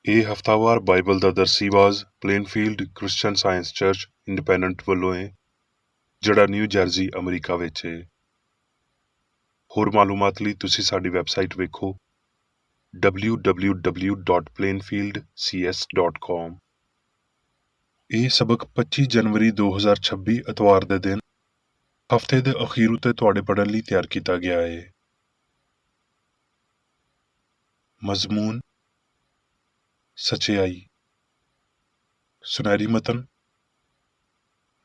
ਇਹ ਹਫ਼ਤਾਵਾਰ ਬਾਈਬਲ ਦਾ ਦਰਸੀ ਆਵਾਜ਼ ਪਲੇਨਫੀਲਡ Christian science church independent ਵੱਲੋਂ ਹੈ, ਜਿਹੜਾ ਨਿਊ ਜਰਸੀ ਅਮਰੀਕਾ ਵਿੱਚ ਹੈ। ਹੋਰ ਮਾਲੂਮਾਤ ਲਈ ਤੁਸੀਂ ਸਾਡੀ ਵੈਬਸਾਈਟ ਵੇਖੋ www.plainfieldcs.com। ਇਹ ਸਬਕ 25 ਜਨਵਰੀ 2026 ਐਤਵਾਰ ਦੇ ਦਿਨ ਹਫ਼ਤੇ ਦੇ ਅਖੀਰ ਉੱਤੇ ਤੁਹਾਡੇ ਪੜ੍ਹਨ ਲਈ ਤਿਆਰ ਕੀਤਾ ਗਿਆ ਹੈ। ਮਜ਼ਮੂਨ ਸਚਾਈ, ਸੁਨਹਿਰੀ ਮਤਨ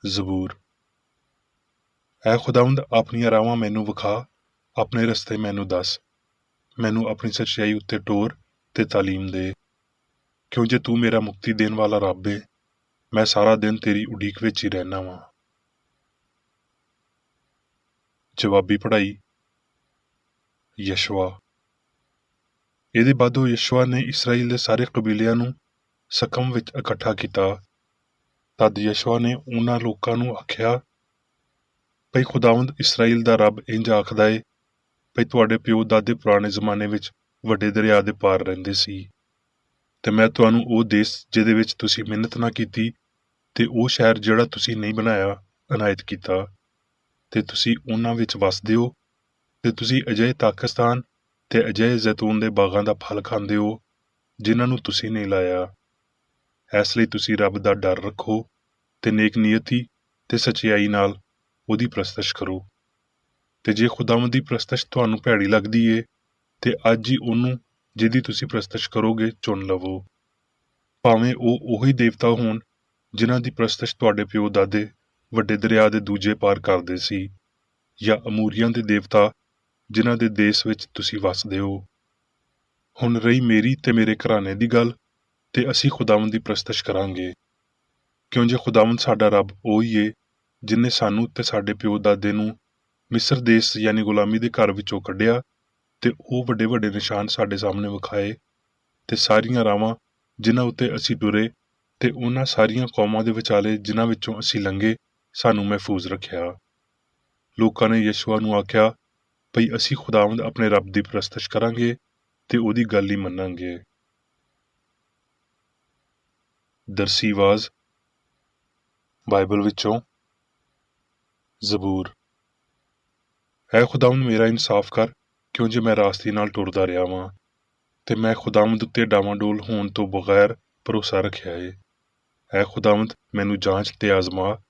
ਜ਼ਬੂਰ। ਐ ਖੁਦਾਵੰਦ, ਆਪਣੀਆਂ ਰਾਹਾਂ ਮੈਨੂੰ ਵਿਖਾ, ਆਪਣੇ ਰਸਤੇ ਮੈਨੂੰ ਦੱਸ, ਮੈਨੂੰ ਆਪਣੀ ਸੱਚਾਈ ਉੱਤੇ ਟੋਰ ਤੇ ਤਾਲੀਮ ਦੇ, ਕਿਉਂ ਜੇ ਤੂੰ ਮੇਰਾ ਮੁਕਤੀ ਦੇਣ ਵਾਲਾ ਰੱਬ ਏ, ਮੈਂ ਸਾਰਾ ਦਿਨ ਤੇਰੀ ਉਡੀਕ ਵਿੱਚ ਹੀ ਰਹਿਣਾ ਵਾਂ। ਜਵਾਬੀ ਪੜ੍ਹਾਈ। ਯਸ਼ਵਾ। ਇਹਦੇ ਬਾਅਦੋਂ ਯਸ਼ਵਾ ਨੇ ਇਸਰਾਈਲ ਦੇ ਸਾਰੇ ਕਬੀਲਿਆਂ ਨੂੰ ਸਕਮ ਵਿੱਚ ਇਕੱਠਾ ਕੀਤਾ। ਤਦ ਯਸ਼ਵਾ ਨੇ ਉਹਨਾਂ ਲੋਕਾਂ ਨੂੰ ਆਖਿਆ, ਭਈ ਖੁਦਾਵੰਦ ਇਸਰਾਈਲ ਦਾ ਰੱਬ ਇੰਜ ਆਖਦਾ ਏ, ਭਈ ਤੁਹਾਡੇ ਪਿਓ ਦਾਦੇ ਪੁਰਾਣੇ ਜ਼ਮਾਨੇ ਵਿੱਚ ਵੱਡੇ ਦਰਿਆ ਦੇ ਪਾਰ ਰਹਿੰਦੇ ਸੀ, ਤੇ ਮੈਂ ਤੁਹਾਨੂੰ ਉਹ ਦੇਸ਼ ਜਿਹਦੇ ਵਿੱਚ ਤੁਸੀਂ ਮਿਹਨਤ ਨਾ ਕੀਤੀ, ਤੇ ਉਹ ਸ਼ਹਿਰ ਜਿਹੜਾ ਤੁਸੀਂ ਨਹੀਂ ਬਣਾਇਆ, ਅਨਾਇਤ ਕੀਤਾ, ਤੇ ਤੁਸੀਂ ਉਹਨਾਂ ਵਿੱਚ ਵਸਦੇ ਹੋ, ਤੇ ਤੁਸੀਂ ਅਜਿਹੇ ਤਾਕਿਸਤਾਨ ਤੇ ਅਜਿਹੇ ਜ਼ੈਤੂਨ ਦੇ ਬਾਗਾਂ ਦਾ ਫਲ ਖਾਂਦੇ ਹੋ ਜਿਨ੍ਹਾਂ ਨੂੰ ਤੁਸੀਂ ਨਹੀਂ ਲਾਇਆ। ਇਸ ਲਈ ਤੁਸੀਂ ਰੱਬ ਦਾ ਡਰ ਰੱਖੋ ਤੇ ਨੇਕ ਨੀਅਤੀ ਤੇ ਸਚਾਈ ਨਾਲ ਉਹਦੀ ਪ੍ਰਸਤਿਸ਼ ਕਰੋ। ਤੇ ਜੇ ਖੁਦਾਵੰਦ ਦੀ ਪ੍ਰਸਤਿਸ਼ ਤੁਹਾਨੂੰ ਭੈੜੀ ਲੱਗਦੀ ਏ, ਤੇ ਅੱਜ ਹੀ ਉਹਨੂੰ ਜਿਹਦੀ ਤੁਸੀਂ ਪ੍ਰਸਤਿਸ਼ ਕਰੋਗੇ ਚੁਣ ਲਵੋ, ਭਾਵੇਂ ਉਹ ਉਹੀ ਦੇਵਤਾ ਹੋਣ ਜਿਨ੍ਹਾਂ ਦੀ ਪ੍ਰਸਤਿਸ਼ ਤੁਹਾਡੇ ਪਿਓ ਦਾਦੇ ਵੱਡੇ ਦਰਿਆ ਦੇ ਦੂਜੇ ਪਾਰ ਕਰਦੇ ਸੀ, ਜਾਂ ਅਮੂਰੀਆਂ ਦੇ ਦੇਵਤਾ ਜਿਨ੍ਹਾਂ ਦੇ ਦੇਸ਼ ਵਿੱਚ ਤੁਸੀਂ ਵਸਦੇ ਹੋ। ਹੁਣ ਰਹੀ ਮੇਰੀ ਤੇ ਮੇਰੇ ਘਰਾਣੇ ਦੀ ਗੱਲ, ਤੇ ਅਸੀਂ ਖੁਦਾਵੰਦ ਦੀ ਪ੍ਰਸਤਿਸ਼ ਕਰਾਂਗੇ, ਕਿਉਂ ਜੇ ਖੁਦਾਵੰਦ ਸਾਡਾ ਰੱਬ ਉਹੀ ਏ ਜਿਨ੍ਹੇ ਸਾਨੂੰ ਤੇ ਸਾਡੇ ਪਿਓ ਦਾਦੇ ਨੂੰ ਮਿਸਰ ਦੇਸ਼ ਯਾਨੀ ਗੁਲਾਮੀ ਦੇ ਘਰ ਵਿੱਚੋਂ ਕੱਢਿਆ, ਤੇ ਉਹ ਵੱਡੇ ਵੱਡੇ ਨਿਸ਼ਾਨ ਸਾਡੇ ਸਾਹਮਣੇ ਵਿਖਾਏ, ਤੇ ਸਾਰੀਆਂ ਰਾਵਾਂ ਜਿਨ੍ਹਾਂ ਉੱਤੇ ਅਸੀਂ ਟੁਰੇ, ਤੇ ਉਹਨਾਂ ਸਾਰੀਆਂ ਕੌਮਾਂ ਦੇ ਵਿਚਾਲੇ ਜਿਨ੍ਹਾਂ ਵਿੱਚੋਂ ਅਸੀਂ ਲੰਘੇ, ਸਾਨੂੰ ਮਹਿਫੂਜ਼ ਰੱਖਿਆ। ਲੋਕਾਂ ਨੇ ਯਸ਼ੂਆ ਨੂੰ ਆਖਿਆ, ਭਈ ਅਸੀਂ ਖੁਦਾਵੰਦ ਆਪਣੇ ਰੱਬ ਦੀ ਪ੍ਰਸਤਿਸ਼ ਕਰਾਂਗੇ ਤੇ ਉਹਦੀ ਗੱਲ ਹੀ ਮੰਨਾਂਗੇ। ਦਰਸੀ ਆਵਾਜ਼ ਬਾਈਬਲ ਵਿੱਚੋਂ ਜ਼ਬੂਰ। ਐ ਖੁਦਾਵੰਦ, ਮੇਰਾ ਇਨਸਾਫ ਕਰ, ਕਿਉਂ ਜੇ ਮੈਂ ਰਾਸਤੇ ਨਾਲ ਟੁਰਦਾ ਰਿਹਾ ਵਾਂ, ਤੇ ਮੈਂ ਖੁਦਾਵੰਦ ਉੱਤੇ ਡਾਵਾਂਡੋਲ ਹੋਣ ਤੋਂ ਬਗੈਰ ਭਰੋਸਾ ਰੱਖਿਆ ਏ। ਐ ਖੁਦਾਵੰਦ, ਮੈਨੂੰ ਜਾਂਚ ਤੇ ਆਜ਼ਮਾ,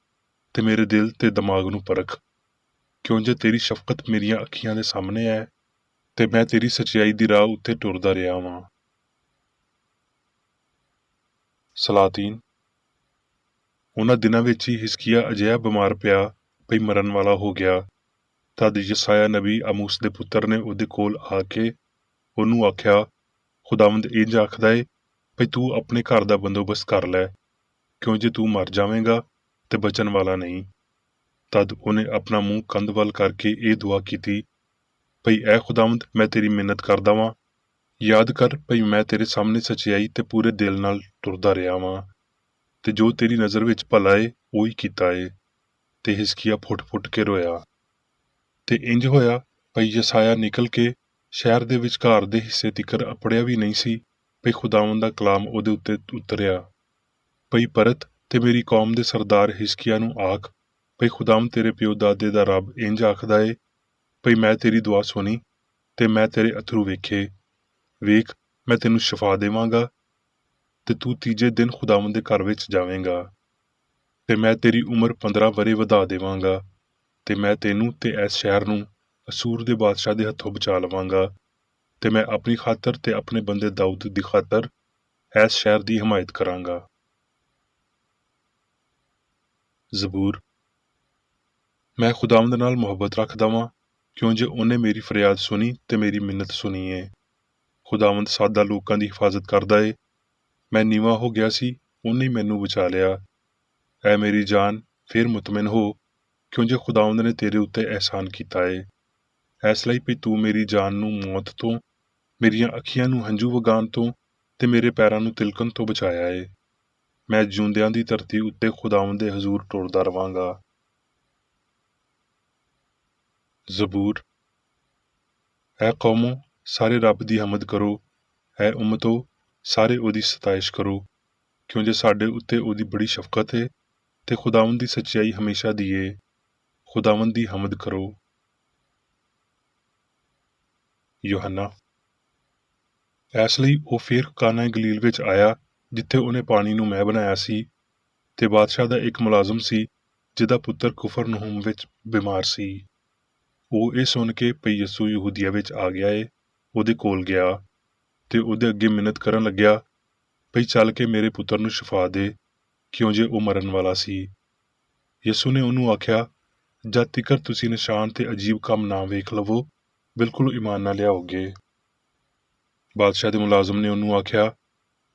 ਤੇ ਮੇਰੇ ਦਿਲ ਤੇ ਦਿਮਾਗ ਨੂੰ ਪਰਖ, ਕਿਉਂ ਜੇ ਤੇਰੀ ਸ਼ਫਕਤ ਮੇਰੀਆਂ ਅੱਖੀਆਂ ਦੇ ਸਾਹਮਣੇ ਹੈ, ਤੇ ਮੈਂ ਤੇਰੀ ਸਚਾਈ ਦੀ ਰਾਹ ਉੱਤੇ ਟੁਰਦਾ ਰਿਹਾ ਵਾਂ। ਸਲਾਤੀਨ। ਉਹਨਾਂ ਦਿਨਾਂ ਵਿੱਚ ਹੀ ਹਿਜ਼ਕੀਆ ਅਜਿਹਾ ਬਿਮਾਰ ਪਿਆ ਭਈ ਮਰਨ ਵਾਲਾ ਹੋ ਗਿਆ। ਤਦ ਯਸਾਇਆ ਨਬੀ ਆਮੋਸ ਦੇ ਪੁੱਤਰ ਨੇ ਉਹਦੇ ਕੋਲ ਆ ਕੇ ਉਹਨੂੰ ਆਖਿਆ, ਖੁਦਾਵੰਦ ਇੰਜ ਆਖਦਾ ਏ, ਭਈ ਤੂੰ ਆਪਣੇ ਘਰ ਦਾ ਬੰਦੋਬਸਤ ਕਰ ਲੈ, ਕਿਉਂ ਜੇ ਤੂੰ ਮਰ ਜਾਵੇਂਗਾ ਤੇ ਬਚਣ ਵਾਲਾ ਨਹੀਂ। ਤਦ ਉਹਨੇ ਆਪਣਾ ਮੂੰਹ ਕੰਧ ਵੱਲ ਕਰਕੇ ਇਹ ਦੁਆ ਕੀਤੀ, ਭਈ ਐ ਖੁਦਾਵੰਦ, ਮੈਂ ਤੇਰੀ ਮਿੰਨਤ ਕਰਦਾ ਵਾਂ, ਯਾਦ ਕਰ ਭਈ ਮੈਂ ਤੇਰੇ ਸਾਹਮਣੇ ਸਚਾਈ ਤੇ ਪੂਰੇ ਦਿਲ ਨਾਲ ਟੁਰਦਾ ਰਿਹਾ ਵਾਂ, ਤੇ ਜੋ ਤੇਰੀ ਨਜ਼ਰ ਵਿੱਚ ਭਲਾ ਏ ਉਹੀ ਕੀਤਾ ਏ। ਤੇ ਹਿਜ਼ਕੀਆ ਫੁੱਟ ਫੁੱਟ ਕੇ ਰੋਇਆ। ਤੇ ਇੰਜ ਹੋਇਆ, ਭਈ ਯਸਾਇਆ ਨਿਕਲ ਕੇ ਸ਼ਹਿਰ ਦੇ ਵਿਚਕਾਰ ਦੇ ਹਿੱਸੇ ਤਿੱਕਰ ਅਪੜਿਆ ਵੀ ਨਹੀਂ ਸੀ, ਭਈ ਖੁਦਾਵੰਦ ਦਾ ਕਲਾਮ ਉਹਦੇ ਉੱਤੇ ਉਤਰਿਆ, ਭਈ ਪਰਤ ਤੇ ਮੇਰੀ ਕੌਮ ਦੇ ਸਰਦਾਰ ਹਿਜ਼ਕੀਆ ਨੂੰ ਆਖ, ਭਈ ਖੁਦਾਵੰਦ ਤੇਰੇ ਪਿਓ ਦਾਦੇ ਦਾ ਰੱਬ ਇੰਜ ਆਖਦਾ ਏ, ਭਈ ਮੈਂ ਤੇਰੀ ਦੁਆ ਸੁਣੀ, ਤੇ ਮੈਂ ਤੇਰੇ ਅਥਰੂ ਵੇਖੇ। ਵੇਖ, ਮੈਂ ਤੈਨੂੰ ਸ਼ਿਫਾ ਦੇਵਾਂਗਾ, ਤੇ ਤੂੰ ਤੀਜੇ ਦਿਨ ਖੁਦਾਵੰਦ ਦੇ ਘਰ ਵਿੱਚ ਜਾਵੇਂਗਾ, ਤੇ ਮੈਂ ਤੇਰੀ ਉਮਰ 15 ਵਰ੍ਹੇ ਵਧਾ ਦੇਵਾਂਗਾ, ਤੇ ਮੈਂ ਤੈਨੂੰ ਤੇ ਇਸ ਸ਼ਹਿਰ ਨੂੰ ਅਸੂਰ ਦੇ ਬਾਦਸ਼ਾਹ ਦੇ ਹੱਥੋਂ ਬਚਾ ਲਵਾਂਗਾ, ਤੇ ਮੈਂ ਆਪਣੀ ਖਾਤਰ ਤੇ ਆਪਣੇ ਬੰਦੇ ਦਾਊਦ ਦੀ ਖਾਤਰ ਇਸ ਸ਼ਹਿਰ ਦੀ ਹਮਾਇਤ ਕਰਾਂਗਾ। ਜ਼ਬੂਰ। ਮੈਂ ਖੁਦਾਵੰਦ ਨਾਲ ਮੁਹੱਬਤ ਰੱਖਦਾ ਵਾਂ, ਕਿਉਂ ਜੇ ਉਹਨੇ ਮੇਰੀ ਫਰਿਆਦ ਸੁਣੀ ਤੇ ਮੇਰੀ ਮਿੰਨਤ ਸੁਣੀ ਏ। ਖੁਦਾਵੰਦ ਸਾਦਾ ਲੋਕਾਂ ਦੀ ਹਿਫਾਜ਼ਤ ਕਰਦਾ ਏ। ਮੈਂ ਨੀਵਾਂ ਹੋ ਗਿਆ ਸੀ, ਉਹਨੇ ਮੈਨੂੰ ਬਚਾ ਲਿਆ। ਐ ਮੇਰੀ ਜਾਨ, ਫੇਰ ਮੁਤਮਿਨ ਹੋ, ਕਿਉਂ ਜੇ ਖੁਦਾਵੰਦ ਨੇ ਤੇਰੇ ਉੱਤੇ ਅਹਿਸਾਨ ਕੀਤਾ ਏ। ਇਸ ਲਈ ਵੀ ਤੂੰ ਮੇਰੀ ਜਾਨ ਨੂੰ ਮੌਤ ਤੋਂ, ਮੇਰੀਆਂ ਅੱਖੀਆਂ ਨੂੰ ਹੰਝੂ ਵਗਾਉਣ ਤੋਂ, ਤੇ ਮੇਰੇ ਪੈਰਾਂ ਨੂੰ ਤਿਲਕਣ ਤੋਂ ਬਚਾਇਆ ਏ। ਮੈਂ ਜਿਉਂਦਿਆਂ ਦੀ ਧਰਤੀ ਉੱਤੇ ਖੁਦਾਵੰਦ ਦੇ ਹਜ਼ੂਰ ਟੁਰਦਾ ਰਵਾਂਗਾ। ਜ਼ਬੂਰ। ਐ ਕੌਮੋ, ਸਾਰੇ ਰੱਬ ਦੀ ਹਮਦ ਕਰੋ। ਐ ਉਮਤੋ, ਸਾਰੇ ਉਹਦੀ ਸਤਾਇਸ਼ ਕਰੋ, ਕਿਉਂ ਜੇ ਸਾਡੇ ਉੱਤੇ ਉਹਦੀ ਬੜੀ ਸ਼ਫਕਤ ਹੈ ਤੇ ਖੁਦਾਵੰਦ ਦੀ ਸੱਚਾਈ ਹਮੇਸ਼ਾ ਦੀ ਏ। ਖੁਦਾਵੰਦ ਦੀ ਹਮਦ ਕਰੋ। ਯੋਹੰਨਾ। ਇਸ ਲਈ ਉਹ ਫਿਰ ਕਾਨਾ ਗਲੀਲ ਵਿੱਚ ਆਇਆ, ਜਿੱਥੇ ਉਹਨੇ ਪਾਣੀ ਨੂੰ ਮੈਅ ਬਣਾਇਆ ਸੀ, ਤੇ ਬਾਦਸ਼ਾਹ ਦਾ ਇੱਕ ਮੁਲਾਜ਼ਮ ਸੀ ਜਿਹਦਾ ਪੁੱਤਰ ਕੁਫਰਨਹੂਮ ਵਿੱਚ ਬਿਮਾਰ ਸੀ। ਉਹ ਇਹ ਸੁਣ ਕੇ ਭਈ ਯਿਸੂ ਯਹੂਦੀਆ ਵਿੱਚ ਆ ਗਿਆ ਏ, ਉਹਦੇ ਕੋਲ ਗਿਆ ਤੇ ਉਹਦੇ ਅੱਗੇ ਮਿੰਨਤ ਕਰਨ ਲੱਗਿਆ ਭਈ ਚੱਲ ਕੇ ਮੇਰੇ ਪੁੱਤਰ ਨੂੰ ਸ਼ਿਫਾ ਦੇ, ਕਿਉਂ ਜੇ ਉਹ ਮਰਨ ਵਾਲਾ ਸੀ। ਯਿਸੂ ਨੇ ਉਹਨੂੰ ਆਖਿਆ, ਜਦ ਤੀਕਰ ਤੁਸੀਂ ਨਿਸ਼ਾਨ ਤੇ ਅਜੀਬ ਕੰਮ ਨਾ ਵੇਖ ਲਵੋ, ਬਿਲਕੁਲ ਈਮਾਨ ਨਾ ਲਿਆਓਗੇ। ਬਾਦਸ਼ਾਹ ਦੇ ਮੁਲਾਜ਼ਮ ਨੇ ਉਹਨੂੰ ਆਖਿਆ,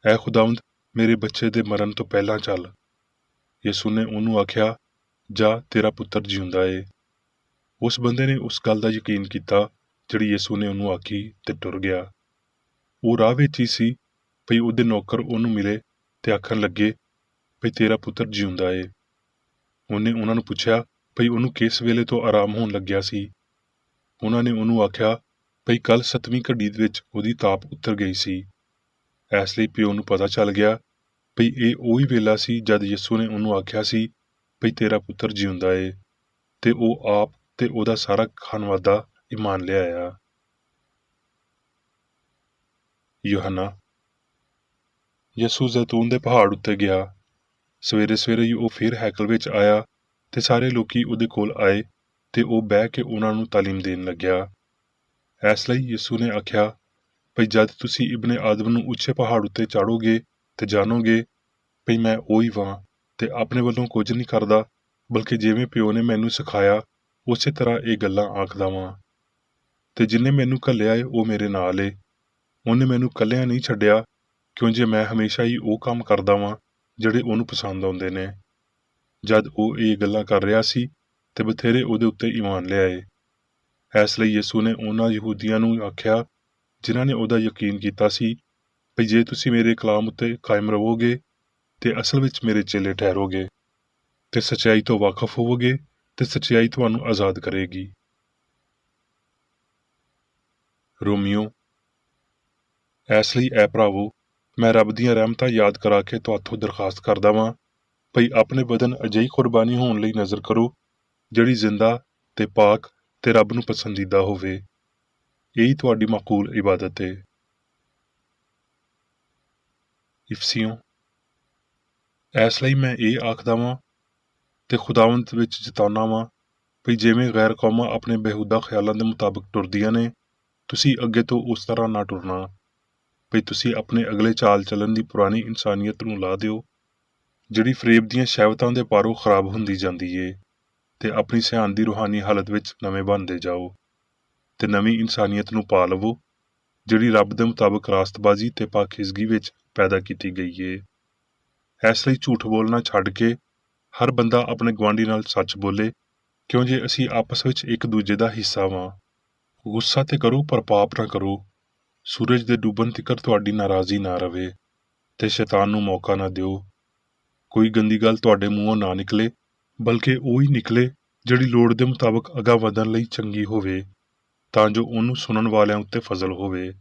ਐ ਖੁਦਾਵੰਦ, ਮੇਰੇ ਬੱਚੇ ਦੇ ਮਰਨ ਤੋਂ ਪਹਿਲਾਂ ਚੱਲ। ਯਿਸੂ ਨੇ ਉਹਨੂੰ ਆਖਿਆ, ਜਾ, ਤੇਰਾ ਪੁੱਤਰ ਜਿਉਂਦਾ ਏ। ਉਸ ਬੰਦੇ ਨੇ ਉਸ ਗੱਲ ਦਾ ਯਕੀਨ ਕੀਤਾ ਜਿਹੜੀ ਯਿਸੂ ਨੇ ਉਹਨੂੰ ਆਖੀ ਤੇ ਟੁਰ ਗਿਆ। ਉਹ ਰਾਹ ਵਿੱਚ ਹੀ ਸੀ ਭਈ ਉਹਦੇ ਨੌਕਰ ਉਹਨੂੰ ਮਿਲੇ ਤੇ ਆਖਣ ਲੱਗੇ ਭਈ ਤੇਰਾ ਪੁੱਤਰ ਜਿਉਂਦਾ ਏ। ਉਹਨੇ ਉਹਨਾਂ ਨੂੰ ਪੁੱਛਿਆ ਭਈ ਉਹਨੂੰ ਕਿਸ ਵੇਲੇ ਤੋਂ ਆਰਾਮ ਹੋਣ ਲੱਗਿਆ ਸੀ। ਉਹਨਾਂ ਨੇ ਉਹਨੂੰ ਆਖਿਆ ਭਈ ਕੱਲ 7ਵੀਂ ਘੜੀ ਵਿੱਚ ਉਹਦੀ ਤਾਪ ਉਤਰ ਗਈ ਸੀ। ਇਸ ਲਈ ਪਿਓ ਨੂੰ ਪਤਾ ਚੱਲ ਗਿਆ ਭਈ ਇਹ ਉਹੀ ਵੇਲਾ ਸੀ ਜਦ ਯਿਸੂ ਨੇ ਉਹਨੂੰ ਆਖਿਆ ਸੀ ਭਈ ਤੇਰਾ ਪੁੱਤਰ ਜਿਉਂਦਾ ਏ, ਤੇ ਉਹ ਆਪ ਤੇ ਉਹਦਾ ਸਾਰਾ ਖਾਨਵਾਦਾ ਈਮਾਨ ਲਿਆਇਆ। ਯੋਹੰਨਾ। ਯਿਸੂ ਜ਼ੈਤੂਨ ਦੇ ਪਹਾੜ ਉੱਤੇ ਗਿਆ। ਸਵੇਰੇ ਸਵੇਰੇ ਹੀ ਉਹ ਫਿਰ ਹੈਕਲ ਵਿੱਚ ਆਇਆ ਤੇ ਸਾਰੇ ਲੋਕੀ ਉਹਦੇ ਕੋਲ ਆਏ ਤੇ ਉਹ ਬਹਿ ਕੇ ਉਹਨਾਂ ਨੂੰ ਤਾਲੀਮ ਦੇਣ ਲੱਗਿਆ। ਇਸ ਲਈ ਯਿਸੂ ਨੇ ਆਖਿਆ ਭਈ ਜਦ ਤੁਸੀਂ ਇਬਨੇ ਆਦਮ ਨੂੰ ਉੱਚੇ ਪਹਾੜ ਉੱਤੇ ਚਾੜੋਗੇ ਤੇ ਜਾਣੋਗੇ ਭਈ ਮੈਂ ਉਹੀ ਵਾਂ ਤੇ ਆਪਣੇ ਵੱਲੋਂ ਕੁਝ ਨਹੀਂ ਕਰਦਾ, ਬਲਕਿ ਜਿਵੇਂ ਪਿਓ ਨੇ ਮੈਨੂੰ ਸਿਖਾਇਆ ਉਸੇ ਤਰ੍ਹਾਂ ਇਹ ਗੱਲਾਂ ਆਖਦਾ ਵਾਂ। ਤੇ ਜਿੰਨੇ ਮੈਨੂੰ ਘੱਲਿਆ ਏ ਉਹ ਮੇਰੇ ਨਾਲ ਏ। ਉਹਨੇ ਮੈਨੂੰ ਕੱਲਿਆਂ ਨਹੀਂ ਛੱਡਿਆ, ਕਿਉਂ ਜੇ ਮੈਂ ਹਮੇਸ਼ਾ ਹੀ ਉਹ ਕੰਮ ਕਰਦਾ ਵਾਂ ਜਿਹੜੇ ਉਹਨੂੰ ਪਸੰਦ ਆਉਂਦੇ ਨੇ। ਜਦ ਉਹ ਇਹ ਗੱਲਾਂ ਕਰ ਰਿਹਾ ਸੀ ਤੇ ਬਥੇਰੇ ਉਹਦੇ ਉੱਤੇ ਈਮਾਨ ਲਿਆਏ। ਇਸ ਲਈ ਯਿਸੂ ਨੇ ਉਹਨਾਂ ਯਹੂਦੀਆਂ ਨੂੰ ਆਖਿਆ ਜਿਨ੍ਹਾਂ ਨੇ ਉਹਦਾ ਯਕੀਨ ਕੀਤਾ ਸੀ ਭਈ ਜੇ ਤੁਸੀਂ ਮੇਰੇ ਕਲਾਮ ਉੱਤੇ ਕਾਇਮ ਰਹੋਗੇ ਤੇ ਅਸਲ ਵਿੱਚ ਮੇਰੇ ਚੇਲੇ ਠਹਿਰੋਗੇ ਤੇ ਸੱਚਾਈ ਤੋਂ ਵਾਕਫ ਹੋਵੋਗੇ ਤੇ ਸੱਚਾਈ ਤੁਹਾਨੂੰ ਆਜ਼ਾਦ ਕਰੇਗੀ। ਰੋਮੀਓ। ਇਸ ਲਈ ਐ ਭਰਾਵੋ, ਮੈਂ ਰੱਬ ਦੀਆਂ ਰਹਿਮਤਾਂ ਯਾਦ ਕਰਾ ਕੇ ਤੁਹਾਥੋਂ ਦਰਖਾਸਤ ਕਰਦਾ ਵਾਂ ਭਈ ਆਪਣੇ ਬਦਨ ਅਜਿਹੀ ਕੁਰਬਾਨੀ ਹੋਣ ਲਈ ਨਜ਼ਰ ਕਰੋ ਜਿਹੜੀ ਜ਼ਿੰਦਾ ਤੇ ਪਾਕ ਤੇ ਰੱਬ ਨੂੰ ਪਸੰਦੀਦਾ ਹੋਵੇ। ਇਹੀ ਤੁਹਾਡੀ ਮਾਕੂਲ ਇਬਾਦਤ ਏ। ਇਫਸੀਓਂ। ਇਸ ਲਈ ਮੈਂ ਇਹ ਆਖਦਾ ਵਾਂ ਤੇ ਖੁਦਾਵੰਦ ਵਿੱਚ ਜਤਾਉਣਾ ਵਾਂ ਭਈ ਜਿਵੇਂ ਗੈਰ ਕੌਮਾਂ ਆਪਣੇ ਬੇਹੂਦਾ ਖਿਆਲਾਂ ਦੇ ਮੁਤਾਬਕ ਟੁਰਦੀਆਂ ਨੇ, ਤੁਸੀਂ ਅੱਗੇ ਤੋਂ ਉਸ ਤਰ੍ਹਾਂ ਨਾ ਟੁਰਨਾ ਭਈ ਤੁਸੀਂ ਆਪਣੇ ਅਗਲੇ ਚਾਲ ਚੱਲਣ ਦੀ ਪੁਰਾਣੀ ਇਨਸਾਨੀਅਤ ਨੂੰ ਲਾ ਦਿਓ, ਜਿਹੜੀ ਫਰੇਬ ਦੀਆਂ ਸ਼ਹਿਵਤਾਂ ਦੇ ਪਾਰੋਂ ਖਰਾਬ ਹੁੰਦੀ ਜਾਂਦੀ ਏ, ਤੇ ਆਪਣੀ ਸਿਆਣ ਦੀ ਰੂਹਾਨੀ ਹਾਲਤ ਵਿੱਚ ਨਵੇਂ ਬਣਦੇ ਜਾਓ ਤੇ ਨਵੀਂ ਇਨਸਾਨੀਅਤ ਨੂੰ ਪਾ ਲਵੋ ਜਿਹੜੀ ਰੱਬ ਦੇ ਮੁਤਾਬਕ ਰਾਸਤਬਾਜ਼ੀ ਤੇ ਪਾਕੀਜ਼ਗੀ ਵਿੱਚ ਪੈਦਾ ਕੀਤੀ ਗਈ ਏ। ਇਸ ਲਈ ਝੂਠ ਬੋਲਣਾ ਛੱਡ ਕੇ ਹਰ ਬੰਦਾ ਆਪਣੇ ਗੁਆਂਢੀ ਨਾਲ ਸੱਚ ਬੋਲੇ, ਕਿਉਂ ਜੇ ਅਸੀਂ ਆਪਸ ਵਿੱਚ ਇੱਕ ਦੂਜੇ ਦਾ ਹਿੱਸਾ ਵਾਂ। ਗੁੱਸਾ ਤੇ ਕਰੋ ਪਰ ਪਾਪ ਨਾ ਕਰੋ। ਸੂਰਜ ਦੇ ਡੁੱਬਣ ਤੀਕਰ ਤੁਹਾਡੀ ਨਾਰਾਜ਼ੀ ਨਾ ਰਵੇ ਤੇ ਸ਼ੈਤਾਨ ਨੂੰ ਮੌਕਾ ਨਾ ਦਿਓ। ਕੋਈ ਗੰਦੀ ਗੱਲ ਤੁਹਾਡੇ ਮੂੰਹੋਂ ਨਾ ਨਿਕਲੇ, ਬਲਕਿ ਉਹੀ ਨਿਕਲੇ ਜਿਹੜੀ ਲੋੜ ਦੇ ਮੁਤਾਬਕ ਅਗਾਂਹ ਵਧਣ ਲਈ ਚੰਗੀ ਹੋਵੇ, ਤਾਂ ਜੋ ਉਹਨੂੰ ਸੁਣਨ ਵਾਲਿਆਂ ਉੱਤੇ ਫਜ਼ਲ ਹੋਵੇ।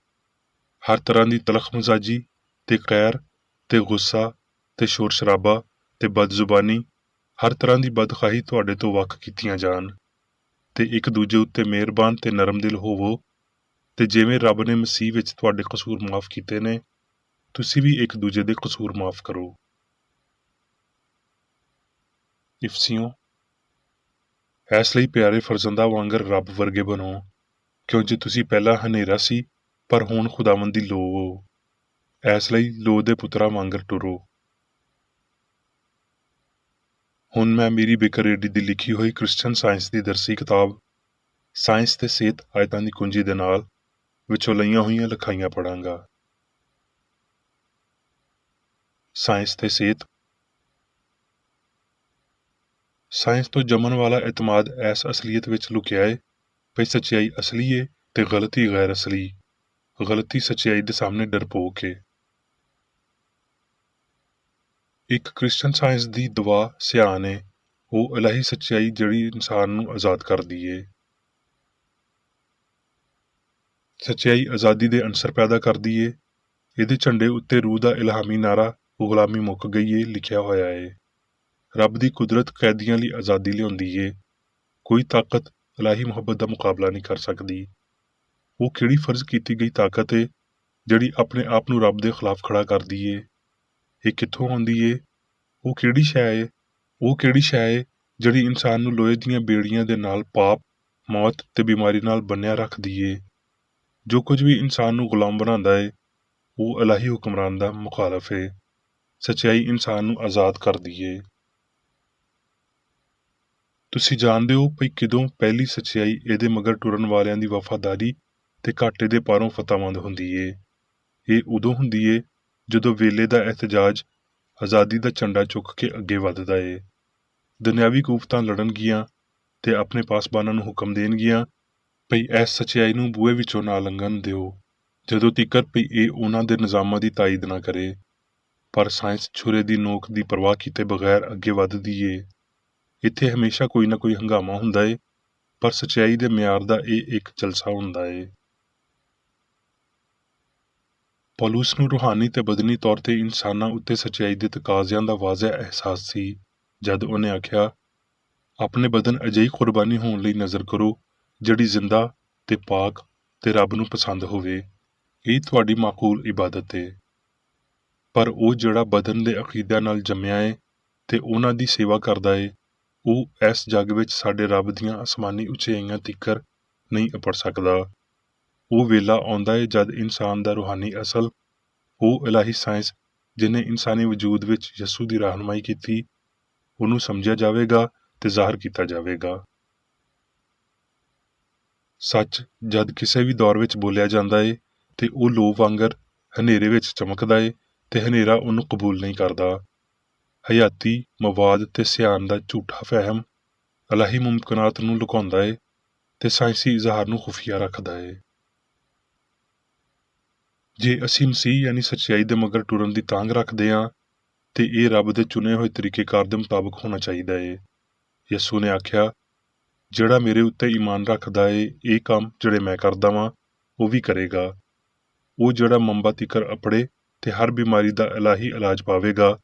ਹਰ ਤਰ੍ਹਾਂ ਦੀ ਤਲਖ ਮਜ਼ਾਜੀ ਤੇ ਕੈਰ ਤੇ ਗੁੱਸਾ ਤੇ ਸ਼ੋਰ ਸ਼ਰਾਬਾ ਤੇ ਬਦਜ਼ੁਬਾਨੀ, ਹਰ ਤਰ੍ਹਾਂ ਦੀ ਬਦਖਾਹੀ ਤੁਹਾਡੇ ਤੋਂ ਵੱਖ ਕੀਤੀਆਂ ਜਾਣ, ਤੇ ਇੱਕ ਦੂਜੇ ਉੱਤੇ ਮਿਹਰਬਾਨ ਤੇ ਨਰਮ ਦਿਲ ਹੋਵੋ, ਤੇ ਜਿਵੇਂ ਰੱਬ ਨੇ ਮਸੀਹ ਵਿੱਚ ਤੁਹਾਡੇ ਕਸੂਰ ਮਾਫ਼ ਕੀਤੇ ਨੇ, ਤੁਸੀਂ ਵੀ ਇੱਕ ਦੂਜੇ ਦੇ ਕਸੂਰ ਮਾਫ਼ ਕਰੋ। ਇਫਸੀਓਂ। ਇਸ ਲਈ ਪਿਆਰੇ ਫਰਜ਼ੰਦਾਂ ਵਾਂਗਰ ਰੱਬ ਵਰਗੇ ਬਣੋ, ਕਿਉਂ ਜੇ ਤੁਸੀਂ ਪਹਿਲਾਂ ਹਨੇਰਾ ਸੀ ਪਰ ਹੁਣ ਖੁਦਾਵੰਦ ਦੀ ਲੋ ਹੋ। ਇਸ ਲਈ ਲੋ ਦੇ ਪੁੱਤਰਾਂ ਵਾਂਗਰ ਟੁਰੋ। ਹੁਣ ਮੈਂ ਮੀਰੀ ਬੇਕਰ ਏਡੀ ਦੀ ਲਿਖੀ ਹੋਈ ਕ੍ਰਿਸਚਨ ਸਾਇੰਸ ਦੀ ਦਰਸੀ ਕਿਤਾਬ ਸਾਇੰਸ ਤੇ ਸਿਹਤ ਆਇਤਾਂ ਦੀ ਕੁੰਜੀ ਦੇ ਨਾਲ ਵਿੱਚੋਂ ਲਈਆਂ ਹੋਈਆਂ ਲਿਖਾਈਆਂ ਪੜਾਂਗਾ। ਸਾਇੰਸ ਤੇ ਸਿਹਤ। ਸਾਇੰਸ ਤੋਂ ਜੰਮਣ ਵਾਲਾ ਇਤਮਾਦ ਇਸ ਅਸਲੀਅਤ ਵਿੱਚ ਲੁਕਿਆ ਏ ਭਈ ਸੱਚਾਈ ਅਸਲੀ ਏ ਤੇ ਗਲਤੀ ਗੈਰ ਅਸਲੀ। ਗਲਤੀ ਸੱਚਾਈ ਦੇ ਸਾਹਮਣੇ ਡਰਪੋਕ ਏ। ਇੱਕ ਕ੍ਰਿਸਚਨ ਸਾਇੰਸ ਦੀ ਦਵਾ ਸਿਆਣ ਏ, ਉਹ ਇਲਾਹੀ ਸੱਚਾਈ ਜਿਹੜੀ ਇਨਸਾਨ ਨੂੰ ਆਜ਼ਾਦ ਕਰਦੀ ਏ। ਸੱਚਾਈ ਆਜ਼ਾਦੀ ਦੇ ਅਨਸਰ ਪੈਦਾ ਕਰਦੀ ਏ ਇਹਦੇ ਝੰਡੇ ਉੱਤੇ ਰੂਹ ਦਾ ਇਲਹਾਮੀ ਨਾਰਾ ਗੁਲਾਮੀ ਮੁੱਕ ਗਈ ਏ ਲਿਖਿਆ ਹੋਇਆ ਏ। ਰੱਬ ਦੀ ਕੁਦਰਤ ਕੈਦੀਆਂ ਲਈ ਆਜ਼ਾਦੀ ਲਿਆਉਂਦੀ ਏ। ਕੋਈ ਤਾਕਤ ਇਲਾਹੀ ਮੁਹੱਬਤ ਦਾ ਮੁਕਾਬਲਾ ਨਹੀਂ ਕਰ ਸਕਦੀ। ਉਹ ਕਿਹੜੀ ਫਰਜ਼ ਕੀਤੀ ਗਈ ਤਾਕਤ ਏ ਜਿਹੜੀ ਆਪਣੇ ਆਪ ਨੂੰ ਰੱਬ ਦੇ ਖਿਲਾਫ ਖੜਾ ਕਰਦੀ ਏ? ਇਹ ਕਿੱਥੋਂ ਆਉਂਦੀ ਏ? ਉਹ ਕਿਹੜੀ ਸ਼ੈ ਏ? ਉਹ ਕਿਹੜੀ ਸ਼ੈ ਏ ਜਿਹੜੀ ਇਨਸਾਨ ਨੂੰ ਲੋਹੇ ਦੀਆਂ ਬੇੜੀਆਂ ਦੇ ਨਾਲ ਪਾਪ, ਮੌਤ ਤੇ ਬਿਮਾਰੀ ਨਾਲ ਬੰਨਿਆ ਰੱਖਦੀ ਏ? ਜੋ ਕੁਝ ਵੀ ਇਨਸਾਨ ਨੂੰ ਗੁਲਾਮ ਬਣਾਉਂਦਾ ਏ ਉਹ ਇਲਾਹੀ ਹੁਕਮਰਾਨ ਦਾ ਮੁਖਾਲਫ ਏ। ਸੱਚਾਈ ਇਨਸਾਨ ਨੂੰ ਆਜ਼ਾਦ ਕਰਦੀ ਏ। ਤੁਸੀਂ ਜਾਣਦੇ ਹੋ ਭਈ ਕਿਦੋਂ ਪਹਿਲੀ ਸੱਚਾਈ ਇਹਦੇ ਮਗਰ ਟੁਰਨ ਵਾਲਿਆਂ ਦੀ ਵਫਾਦਾਰੀ ਤੇ ਘਾਟੇ ਦੇ ਪਾਰੋਂ ਫਤਿਹਮੰਦ ਹੁੰਦੀ ਏ। ਇਹ ਉਦੋਂ ਹੁੰਦੀ ਏ ਜਦੋਂ ਵੇਲੇ ਦਾ ਇਹਤਜਾਜ ਆਜ਼ਾਦੀ ਦਾ ਝੰਡਾ ਚੁੱਕ ਕੇ ਅੱਗੇ ਵੱਧਦਾ ਏ। ਦੁਨਿਆਵੀ ਕੂਵਤਾਂ ਲੜਨਗੀਆਂ ਤੇ ਆਪਣੇ ਪਾਸਬਾਨਾਂ ਨੂੰ ਹੁਕਮ ਦੇਣਗੀਆਂ ਭਈ ਇਸ ਸੱਚਾਈ ਨੂੰ ਬੂਹੇ ਵਿੱਚੋਂ ਨਾ ਲੰਘਣ ਦਿਓ, ਜਦੋਂ ਤੀਕਰ ਭਈ ਇਹ ਉਹਨਾਂ ਦੇ ਨਿਜ਼ਾਮਾਂ ਦੀ ਤਾਈਦ ਨਾ ਕਰੇ। ਪਰ ਸਾਇੰਸ ਛੁਰੇ ਦੀ ਨੋਕ ਦੀ ਪਰਵਾਹ ਕੀਤੇ ਬਗੈਰ ਅੱਗੇ ਵੱਧਦੀ ਏ। ਇੱਥੇ ਹਮੇਸ਼ਾ ਕੋਈ ਨਾ ਕੋਈ ਹੰਗਾਮਾ ਹੁੰਦਾ ਏ, ਪਰ ਸੱਚਾਈ ਦੇ ਮਿਆਰ ਦਾ ਇਹ ਇੱਕ ਜਲਸਾ ਹੁੰਦਾ ਏ। ਪੌਲੁਸ ਨੂੰ ਰੂਹਾਨੀ ਤੇ ਬਦਨੀ ਤੌਰ ਤੇ ਇਨਸਾਨਾਂ ਉੱਤੇ ਸੱਚਾਈ ਦੇ ਤਕਾਜ਼ਿਆਂ ਦਾ ਵਾਜ਼ਿਹ ਅਹਿਸਾਸ ਸੀ ਜਦ ਉਹਨੇ ਆਖਿਆ, ਆਪਣੇ ਬਦਨ ਅਜਿਹੀ ਕੁਰਬਾਨੀ ਹੋਣ ਲਈ ਨਜ਼ਰ ਕਰੋ ਜਿਹੜੀ ਜ਼ਿੰਦਾ ਤੇ ਪਾਕ ਤੇ ਰੱਬ ਨੂੰ ਪਸੰਦ ਹੋਵੇ। ਇਹ ਤੁਹਾਡੀ ਮਾਕੂਲ ਇਬਾਦਤ ਏ। ਪਰ ਉਹ ਜਿਹੜਾ ਬਦਨ ਦੇ ਅਕੀਦਿਆਂ ਨਾਲ ਜੰਮਿਆ ਏ ਤੇ ਉਹਨਾਂ ਦੀ ਸੇਵਾ ਕਰਦਾ ਏ, ਉਹ ਇਸ ਜੱਗ ਵਿੱਚ ਸਾਡੇ ਰੱਬ ਦੀਆਂ ਅਸਮਾਨੀ ਉਚਾਈਆਂ ਤੀਕਰ ਨਹੀਂ ਅਪੜ ਸਕਦਾ। ਉਹ ਵੇਲਾ ਆਉਂਦਾ ਏ ਜਦ ਇਨਸਾਨ ਦਾ ਰੂਹਾਨੀ ਅਸਲ, ਉਹ ਇਲਾਹੀ ਸਾਇੰਸ ਜਿਹਨੇ ਇਨਸਾਨੀ ਵਜੂਦ ਵਿੱਚ ਯਸੂ ਦੀ ਰਹਿਨੁਮਾਈ ਕੀਤੀ, ਉਹਨੂੰ ਸਮਝਿਆ ਜਾਵੇਗਾ ਤੇ ਜ਼ਾਹਰ ਕੀਤਾ ਜਾਵੇਗਾ। ਸੱਚ ਜਦ ਕਿਸੇ ਵੀ ਦੌਰ ਵਿੱਚ ਬੋਲਿਆ ਜਾਂਦਾ ਏ ਤੇ ਉਹ ਲੋ ਵਾਂਗਰ ਹਨੇਰੇ ਵਿੱਚ ਚਮਕਦਾ ਏ ਤੇ ਹਨੇਰਾ ਉਹਨੂੰ ਕਬੂਲ ਨਹੀਂ ਕਰਦਾ। ਹਯਾਤੀ ਮਵਾਦ ਤੇ ਸਿਆਣ ਦਾ ਝੂਠਾ ਫਹਿਮ ਇਲਾਹੀ ਮੁਮਕਨਾਤ ਨੂੰ ਲੁਕਾਉਂਦਾ ਏ ਤੇ ਸਾਇੰਸੀ ਇਜ਼ਹਾਰ ਨੂੰ ਖੁਫੀਆ ਰੱਖਦਾ ਏ। ਜੇ ਅਸੀਂ ਮਸੀਹ ਯਾਨੀ ਸੱਚਾਈ ਦੇ ਮਗਰ ਟੁਰਨ ਦੀ ਤਾਂਘ ਰੱਖਦੇ ਹਾਂ ਤੇ ਇਹ ਰੱਬ ਦੇ ਚੁਣੇ ਹੋਏ ਤਰੀਕੇਕਾਰ ਦੇ ਮੁਤਾਬਕ ਹੋਣਾ ਚਾਹੀਦਾ ਏ। ਯਸੂ ਨੇ ਆਖਿਆ, ਜਿਹੜਾ ਮੇਰੇ ਉੱਤੇ ਈਮਾਨ ਰੱਖਦਾ ਏ ਇਹ ਕੰਮ ਜਿਹੜੇ ਮੈਂ ਕਰਦਾ ਵਾਂ ਉਹ ਵੀ ਕਰੇਗਾ। ਉਹ ਜਿਹੜਾ ਮੰਬਾ ਤੀਕਰ ਅਪੜੇ ਤੇ ਹਰ ਬਿਮਾਰੀ ਦਾ ਇਲਾਹੀ ਇਲਾਜ ਪਾਵੇਗਾ,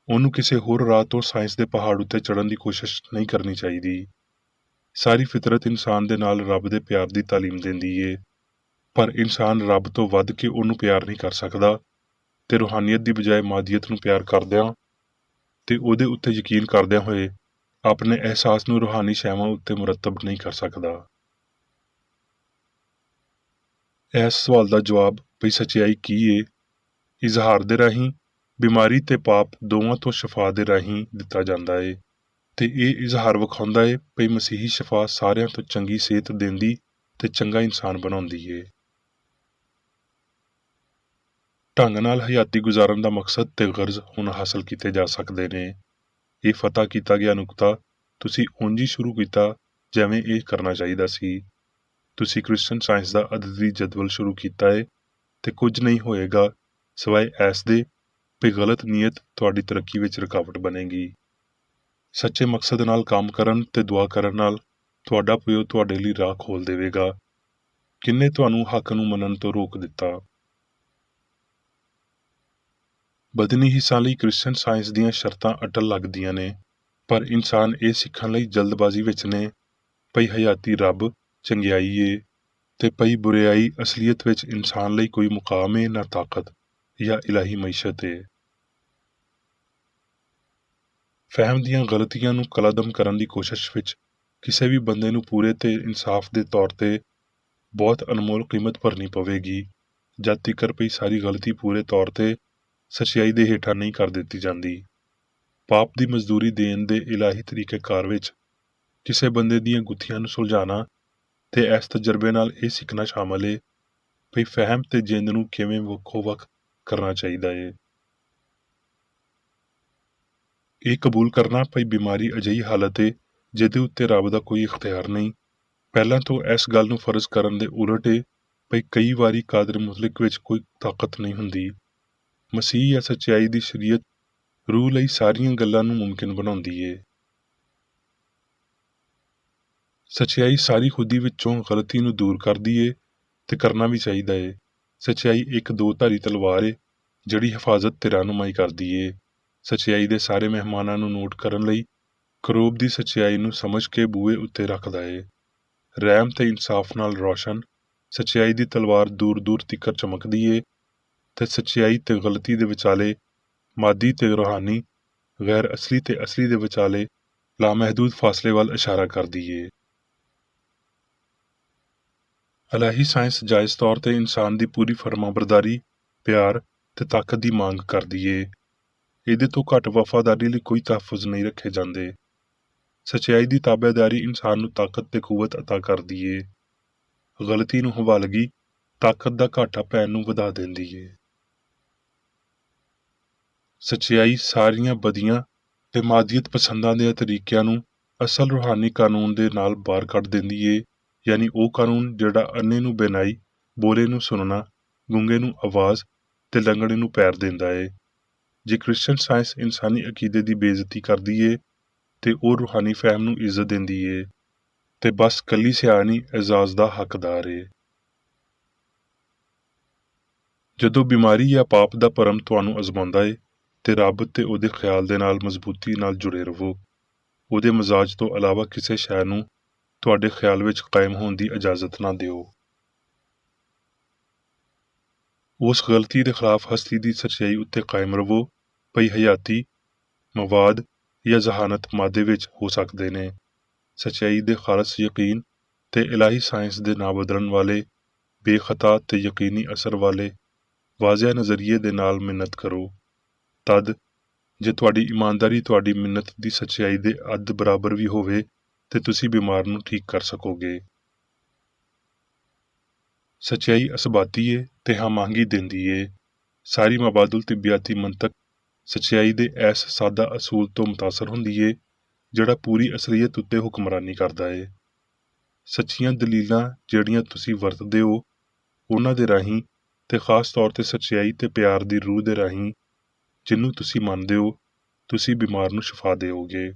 ਉਹਨੂੰ ਕਿਸੇ ਹੋਰ ਰਾਹ ਤੋਂ ਸਾਇੰਸ ਦੇ ਪਹਾੜ ਉੱਤੇ ਚੜ੍ਹਨ ਦੀ ਕੋਸ਼ਿਸ਼ ਨਹੀਂ ਕਰਨੀ ਚਾਹੀਦੀ। ਸਾਰੀ ਫਿਤਰਤ ਇਨਸਾਨ ਦੇ ਨਾਲ ਰੱਬ ਦੇ ਪਿਆਰ ਦੀ ਤਾਲੀਮ ਦਿੰਦੀ ਏ, ਪਰ ਇਨਸਾਨ ਰੱਬ ਤੋਂ ਵੱਧ ਕੇ ਉਹਨੂੰ ਪਿਆਰ ਨਹੀਂ ਕਰ ਸਕਦਾ ਤੇ ਰੂਹਾਨੀਅਤ ਦੀ ਬਜਾਏ ਮਾਦੀਅਤ ਨੂੰ ਪਿਆਰ ਕਰਦਿਆਂ ਤੇ ਉਹਦੇ ਉੱਤੇ ਯਕੀਨ ਕਰਦਿਆਂ ਹੋਏ ਆਪਣੇ ਅਹਿਸਾਸ ਨੂੰ ਰੂਹਾਨੀ ਸ਼ੈਵਾਂ ਉੱਤੇ ਮੁਰਤਬ ਨਹੀਂ ਕਰ ਸਕਦਾ। ਇਸ ਸਵਾਲ ਦਾ ਜਵਾਬ ਭਈ ਸੱਚਾਈ ਕੀ ਏ, ਇਜ਼ਹਾਰ ਦੇ ਰਾਹੀਂ ਬਿਮਾਰੀ ਤੇ ਪਾਪ ਦੋਵਾਂ ਤੋਂ ਸ਼ਿਫਾ ਦੇ ਰਾਹੀਂ ਦਿੱਤਾ ਜਾਂਦਾ ਏ ਤੇ ਇਹ ਇਜ਼ਹਾਰ ਵਿਖਾਉਂਦਾ ਏ ਭਈ ਮਸੀਹੀ ਸ਼ਿਫਾ ਸਾਰਿਆਂ ਤੋਂ ਚੰਗੀ ਸਿਹਤ ਦਿੰਦੀ ਤੇ ਚੰਗਾ ਇਨਸਾਨ ਬਣਾਉਂਦੀ ਏ। ਢੰਗ ਨਾਲ ਹਯਾਤੀ ਗੁਜ਼ਾਰਨ ਦਾ ਮਕਸਦ ਤੇ ਗਰਜ਼ ਹੁਣ ਹਾਸਲ ਕੀਤੇ ਜਾ ਸਕਦੇ ਨੇ। ਇਹ ਫਤਹ ਕੀਤਾ ਗਿਆ ਨੁਕਤਾ ਤੁਸੀਂ ਉਂਝ ਹੀ ਸ਼ੁਰੂ ਕੀਤਾ ਜਿਵੇਂ ਇਹ ਕਰਨਾ ਚਾਹੀਦਾ ਸੀ। ਤੁਸੀਂ ਕ੍ਰਿਸਚਨ ਸਾਇੰਸ ਦਾ ਅਦਦੀ ਜਦਵਲ ਸ਼ੁਰੂ ਕੀਤਾ ਏ ਤੇ ਕੁਝ ਨਹੀਂ ਹੋਏਗਾ ਸਿਵਾਏ ਇਸ ਦੇ ਵੀ ਗਲਤ ਨੀਅਤ ਤੁਹਾਡੀ ਤਰੱਕੀ ਵਿੱਚ ਰੁਕਾਵਟ ਬਣੇਗੀ। ਸੱਚੇ ਮਕਸਦ ਨਾਲ ਕੰਮ ਕਰਨ ਤੇ ਦੁਆ ਕਰਨ ਨਾਲ ਤੁਹਾਡਾ ਪਿਓ ਤੁਹਾਡੇ ਲਈ ਰਾਹ ਖੋਲ ਦੇਵੇਗਾ। ਕਿੰਨੇ ਤੁਹਾਨੂੰ ਹੱਕ ਨੂੰ ਮੰਨਣ ਤੋਂ ਰੋਕ ਦਿੱਤਾ? ਬਦਨੀ ਹਿੱਸਾਂ ਲਈ ਕ੍ਰਿਸਚਨ ਸਾਇੰਸ ਦੀਆਂ ਸ਼ਰਤਾਂ ਅਟਲ ਲੱਗਦੀਆਂ ਨੇ, ਪਰ ਇਨਸਾਨ ਇਹ ਸਿੱਖਣ ਲਈ ਜਲਦਬਾਜ਼ੀ ਵਿੱਚ ਨੇ ਭਈ ਹਯਾਤੀ ਰੱਬ ਚੰਗਿਆਈ ਏ ਤੇ ਭਈ ਬੁਰਿਆਈ ਅਸਲੀਅਤ ਵਿੱਚ ਇਨਸਾਨ ਲਈ ਕੋਈ ਮੁਕਾਮ ਏ ਨਾ ਤਾਕਤ ਜਾਂ ਇਲਾਹੀ ਮਈਸ਼ਤ ਏ। ਫਹਿਮ ਦੀਆਂ ਗਲਤੀਆਂ ਨੂੰ ਕਲਾਦਮ ਕਰਨ ਦੀ ਕੋਸ਼ਿਸ਼ ਵਿੱਚ ਕਿਸੇ ਵੀ ਬੰਦੇ ਨੂੰ ਪੂਰੇ ਤੇ ਇਨਸਾਫ ਦੇ ਤੌਰ ਤੇ ਬਹੁਤ ਅਨਮੋਲ ਕੀਮਤ ਭਰਨੀ ਪਵੇਗੀ ਜਦ ਤੀਕਰ ਭਈ ਸਾਰੀ ਗਲਤੀ ਪੂਰੇ ਤੌਰ ਤੇ ਸੱਚਾਈ ਦੇ ਹੇਠਾਂ ਨਹੀਂ ਕਰ ਦਿੱਤੀ ਜਾਂਦੀ। ਪਾਪ ਦੀ ਮਜ਼ਦੂਰੀ ਦੇਣ ਦੇ ਇਲਾਹੀ ਤਰੀਕੇਕਾਰ ਵਿੱਚ ਕਿਸੇ ਬੰਦੇ ਦੀਆਂ ਗੁੱਥੀਆਂ ਨੂੰ ਸੁਲਝਾਉਣਾ ਤੇ ਇਸ ਤਜਰਬੇ ਨਾਲ ਇਹ ਸਿੱਖਣਾ ਸ਼ਾਮਲ ਏ ਭਈ ਫਹਿਮ ਤੇ ਜਿੰਦ ਨੂੰ ਕਿਵੇਂ ਵੱਖੋ-ਵੱਖ ਕਰਨਾ ਚਾਹੀਦਾ ਏ। ਇਹ ਕਬੂਲ ਕਰਨਾ ਭਈ ਬਿਮਾਰੀ ਅਜਿਹੀ ਹਾਲਤ ਏ ਜਿਹਦੇ ਉੱਤੇ ਰੱਬ ਦਾ ਕੋਈ ਇਖਤਿਆਰ ਨਹੀਂ, ਪਹਿਲਾਂ ਤੋਂ ਇਸ ਗੱਲ ਨੂੰ ਫਰਜ਼ ਕਰਨ ਦੇ ਉਲਟ ਏ ਭਈ ਕਈ ਵਾਰੀ ਕਾਦਰ ਮੁਤਲਕ ਵਿੱਚ ਕੋਈ ਤਾਕਤ ਨਹੀਂ ਹੁੰਦੀ। ਮਸੀਹ ਜਾਂ ਸੱਚਾਈ ਦੀ ਸ਼ਰੀਅਤ ਰੂਹ ਲਈ ਸਾਰੀਆਂ ਗੱਲਾਂ ਨੂੰ ਮੁਮਕਿਨ ਬਣਾਉਂਦੀ ਏ। ਸੱਚਾਈ ਸਾਰੀ ਖੁਦੀ ਵਿੱਚੋਂ ਗਲਤੀ ਨੂੰ ਦੂਰ ਕਰਦੀ ਏ ਤੇ ਕਰਨਾ ਵੀ ਚਾਹੀਦਾ ਏ। ਸੱਚਾਈ ਇੱਕ ਦੋ-ਧਾਰੀ ਤਲਵਾਰ ਏ ਜਿਹੜੀ ਹਿਫਾਜ਼ਤ ਤੇ ਰਹਿਨੁਮਾਈ ਕਰਦੀ ਏ। ਸੱਚਾਈ ਦੇ ਸਾਰੇ ਮਹਿਮਾਨਾਂ ਨੂੰ ਨੋਟ ਕਰਨ ਲਈ ਕਰੂਬ ਦੀ ਸੱਚਾਈ ਨੂੰ ਸਮਝ ਕੇ ਬੂਹੇ ਉੱਤੇ ਰੱਖਦਾ ਏ। ਰਹਿਮ ਤੇ ਇਨਸਾਫ ਨਾਲ ਰੌਸ਼ਨ ਸੱਚਾਈ ਦੀ ਤਲਵਾਰ ਦੂਰ-ਦੂਰ ਤੀਕਰ ਚਮਕਦੀ ਏ ਤੇ ਸੱਚਾਈ ਤੇ ਗਲਤੀ ਦੇ ਵਿਚਾਲੇ, ਮਾਦੀ ਤੇ ਰੂਹਾਨੀ, ਗੈਰ ਅਸਲੀ ਤੇ ਅਸਲੀ ਦੇ ਵਿਚਾਲੇ ਲਾਮਹਿਦੂਦ ਫਾਸਲੇ ਵੱਲ ਇਸ਼ਾਰਾ ਕਰਦੀ ਏ। ਇਲਾਹੀ ਸਾਇੰਸ ਜਾਇਜ਼ ਤੌਰ ਤੇ ਇਨਸਾਨ ਦੀ ਪੂਰੀ ਫਰਮਾਬਰਦਾਰੀ, ਪਿਆਰ ਤੇ ਤਾਕਤ ਦੀ ਮੰਗ ਕਰਦੀ ਏ। ਇਹਦੇ ਤੋਂ ਘੱਟ ਵਫਾਦਾਰੀ ਲਈ ਕੋਈ ਤਹਫ਼ੁਜ਼ ਨਹੀਂ ਰੱਖੇ ਜਾਂਦੇ। ਸੱਚਾਈ ਦੀ ਤਾਬੇਦਾਰੀ ਇਨਸਾਨ ਨੂੰ ਤਾਕਤ ਤੇ ਕੂਵਤ ਅਤਾ ਕਰਦੀ ਏ। ਗਲਤੀ ਨੂੰ ਹਵਾਲਗੀ ਤਾਕਤ ਦਾ ਘਾਟਾ ਪੈਣ ਨੂੰ ਵਧਾ ਦਿੰਦੀ ਏ। ਸੱਚਾਈ ਸਾਰੀਆਂ ਬਦੀਆਂ ਤੇ ਮਾਦੀਅਤ ਪਸੰਦਾਂ ਦੇ ਤਰੀਕਿਆਂ ਨੂੰ ਅਸਲ ਰੂਹਾਨੀ ਕਾਨੂੰਨ ਦੇ ਨਾਲ ਬਾਹਰ ਕੱਢ ਦਿੰਦੀ ਏ, ਯਾਨੀ ਉਹ ਕਾਨੂੰਨ ਜਿਹੜਾ ਅੰਨੇ ਨੂੰ ਬਿਨਾਈ, ਬੋਲੇ ਨੂੰ ਸੁਣਨਾ, ਗੂੰਗੇ ਨੂੰ ਆਵਾਜ਼ ਤੇ ਲੰਗੜੇ ਨੂੰ ਪੈਰ ਦਿੰਦਾ ਏ। ਜੇ ਕ੍ਰਿਸਚਨ ਸਾਇੰਸ ਇਨਸਾਨੀ ਅਕੀਦੇ ਦੀ ਬੇਇੱਜ਼ਤੀ ਕਰਦੀ ਏ ਤੇ ਉਹ ਰੂਹਾਨੀ ਫਹਿਮ ਨੂੰ ਇੱਜ਼ਤ ਦਿੰਦੀ ਏ ਤੇ ਬਸ ਕੱਲੀ ਸਿਆਣੀ ਇਜ਼ਾਜ਼ ਦਾ ਹੱਕਦਾਰ ਏ। ਜਦੋਂ ਬਿਮਾਰੀ ਜਾਂ ਪਾਪ ਦਾ ਭਰਮ ਤੁਹਾਨੂੰ ਅਜ਼ਮਾਉਂਦਾ ਏ ਤੇ ਰੱਬ ਤੇ ਉਹਦੇ ਖਿਆਲ ਦੇ ਨਾਲ ਮਜ਼ਬੂਤੀ ਨਾਲ ਜੁੜੇ ਰਹੋ। ਉਹਦੇ ਮਜ਼ਾਜ ਤੋਂ ਇਲਾਵਾ ਕਿਸੇ ਸ਼ੈ ਨੂੰ ਤੁਹਾਡੇ ਖਿਆਲ ਵਿੱਚ ਕਾਇਮ ਹੋਣ ਦੀ ਇਜਾਜ਼ਤ ਨਾ ਦਿਓ। ਉਸ ਗਲਤੀ ਦੇ ਖਿਲਾਫ ਹਸਤੀ ਦੀ ਸੱਚਾਈ ਉੱਤੇ ਕਾਇਮ ਰਵੋ। ਭਈ ਹਯਾਤੀ, ਮਵਾਦ ਜਾਂ ਜ਼ਹਾਨਤ ਮਾਦੇ ਵਿੱਚ ਹੋ ਸਕਦੇ ਨੇ। ਸੱਚਾਈ ਦੇ ਖਾਲਸ ਯਕੀਨ ਤੇ ਇਲਾਹੀ ਸਾਇੰਸ ਦੇ ਨਾ ਬਦਲਣ ਵਾਲੇ, ਬੇਖਤਾ ਤੇ ਯਕੀਨੀ ਅਸਰ ਵਾਲੇ ਵਾਜ਼ਿਆ ਨਜ਼ਰੀਏ ਦੇ ਨਾਲ ਮਿੰਨਤ ਕਰੋ। ਤਦ ਜੇ ਤੁਹਾਡੀ ਇਮਾਨਦਾਰੀ ਤੁਹਾਡੀ ਮਿੰਨਤ ਦੀ ਸੱਚਾਈ ਦੇ ਅੱਧ ਬਰਾਬਰ ਵੀ ਹੋਵੇ ਤੇ ਤੁਸੀਂ ਬਿਮਾਰ ਨੂੰ ਠੀਕ ਕਰ ਸਕੋਗੇ। ਸੱਚਾਈ ਅਸਬਾਤੀ ਏ ਤੇ ਹਮਾਂਗੀ ਦਿੰਦੀ ਏ। ਸਾਰੀ ਮਬਾਦੁਲ ਤਿੱਬਿਆਤੀ ਮੰਤਕ ਸੱਚਾਈ ਦੇ ਐਸ ਸਾਦਾ ਅਸੂਲ ਤੋਂ ਮੁਤਾਸਰ ਹੁੰਦੀ ਏ ਜਿਹੜਾ ਪੂਰੀ ਅਸਲੀਅਤ ਉੱਤੇ ਹੁਕਮਰਾਨੀ ਕਰਦਾ ਏ। ਸੱਚੀਆਂ ਦਲੀਲਾਂ ਜਿਹੜੀਆਂ ਤੁਸੀਂ ਵਰਤਦੇ ਹੋ ਉਹਨਾਂ ਦੇ ਰਾਹੀਂ ਤੇ ਖਾਸ ਤੌਰ ਤੇ ਸੱਚਾਈ ਤੇ ਪਿਆਰ ਦੀ ਰੂਹ ਦੇ ਰਾਹੀਂ ਜਿਹਨੂੰ ਤੁਸੀਂ ਮੰਨਦੇ ਹੋ, ਤੁਸੀਂ ਬਿਮਾਰ ਨੂੰ ਸ਼ਿਫਾ ਦਿਓਗੇ।